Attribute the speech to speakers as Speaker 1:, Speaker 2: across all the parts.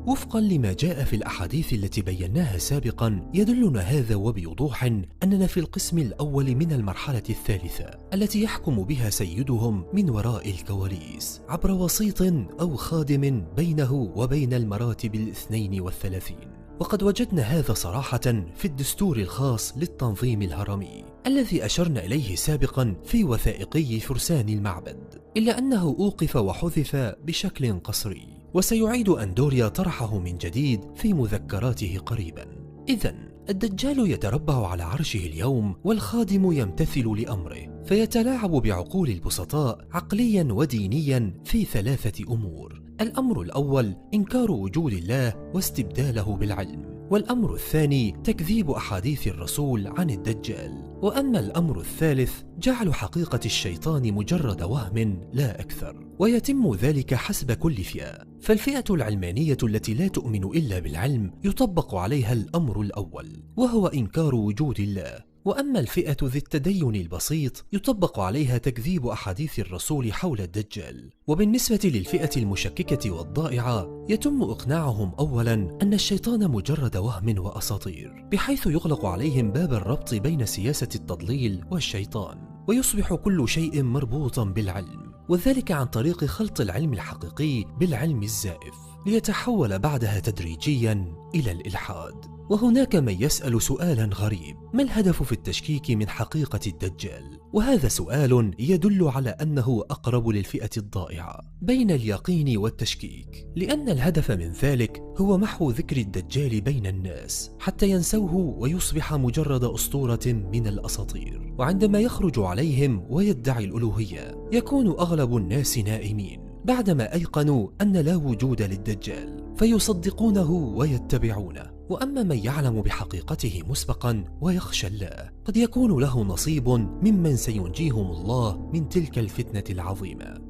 Speaker 1: وفقا لما جاء في الأحاديث التي بيناها سابقا، يدلنا هذا وبوضوح أننا في القسم الأول من المرحلة الثالثة التي يحكم بها سيدهم من وراء الكواليس عبر وسيط أو خادم بينه وبين المراتب 32. وقد وجدنا هذا صراحة في الدستور الخاص للتنظيم الهرمي الذي أشرنا إليه سابقا في وثائقي فرسان المعبد، إلا أنه أوقف وحذف بشكل قصري، وسيعيد أندوريا طرحه من جديد في مذكراته قريبا. إذن الدجال يتربع على عرشه اليوم، والخادم يمتثل لأمره، فيتلاعب بعقول البسطاء عقليا ودينيا في 3 أمور. الأمر الأول إنكار وجود الله واستبداله بالعلم، والأمر الثاني تكذيب أحاديث الرسول عن الدجال، وأما الأمر الثالث جعل حقيقة الشيطان مجرد وهم لا أكثر، ويتم ذلك حسب كل فئة. فالفئة العلمانية التي لا تؤمن إلا بالعلم يطبق عليها الأمر الأول وهو إنكار وجود الله، وأما الفئة ذي التدين البسيط يطبق عليها تكذيب أحاديث الرسول حول الدجال. وبالنسبة للفئة المشككة والضائعة يتم إقناعهم أولا أن الشيطان مجرد وهم وأساطير، بحيث يغلق عليهم باب الربط بين سياسة التضليل والشيطان، ويصبح كل شيء مربوطا بالعلم، وذلك عن طريق خلط العلم الحقيقي بالعلم الزائف، ليتحول بعدها تدريجيا إلى الإلحاد. وهناك من يسأل سؤالا غريب: ما الهدف في التشكيك من حقيقة الدجال؟ وهذا سؤال يدل على أنه أقرب للفئة الضائعة بين اليقين والتشكيك، لأن الهدف من ذلك هو محو ذكر الدجال بين الناس حتى ينسوه ويصبح مجرد أسطورة من الأساطير. وعندما يخرج عليهم ويدعي الألوهية يكون أغلب الناس نائمين بعدما أيقنوا أن لا وجود للدجال، فيصدقونه ويتبعونه. وأما من يعلم بحقيقته مسبقا ويخشى الله قد يكون له نصيب ممن سينجيهم الله من تلك الفتنة العظيمة.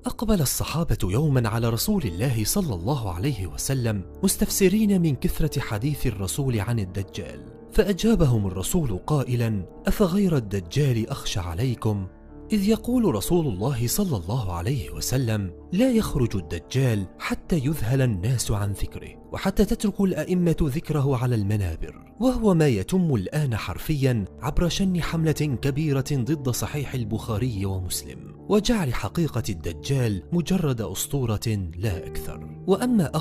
Speaker 1: أقبل الصحابة يوما على رسول الله صلى الله عليه وسلم مستفسرين من كثرة حديث الرسول عن الدجال، فأجابهم الرسول قائلا: أفغير الدجال أخشى عليكم؟ إذ يقول رسول الله صلى الله عليه وسلم: لا يخرج الدجال حتى يذهل الناس عن ذكره، وحتى تترك الأئمة ذكره على المنابر، وهو ما يتم الآن حرفيا عبر شن حملة كبيرة ضد صحيح البخاري ومسلم، وجعل حقيقة الدجال مجرد أسطورة لا أكثر. وأما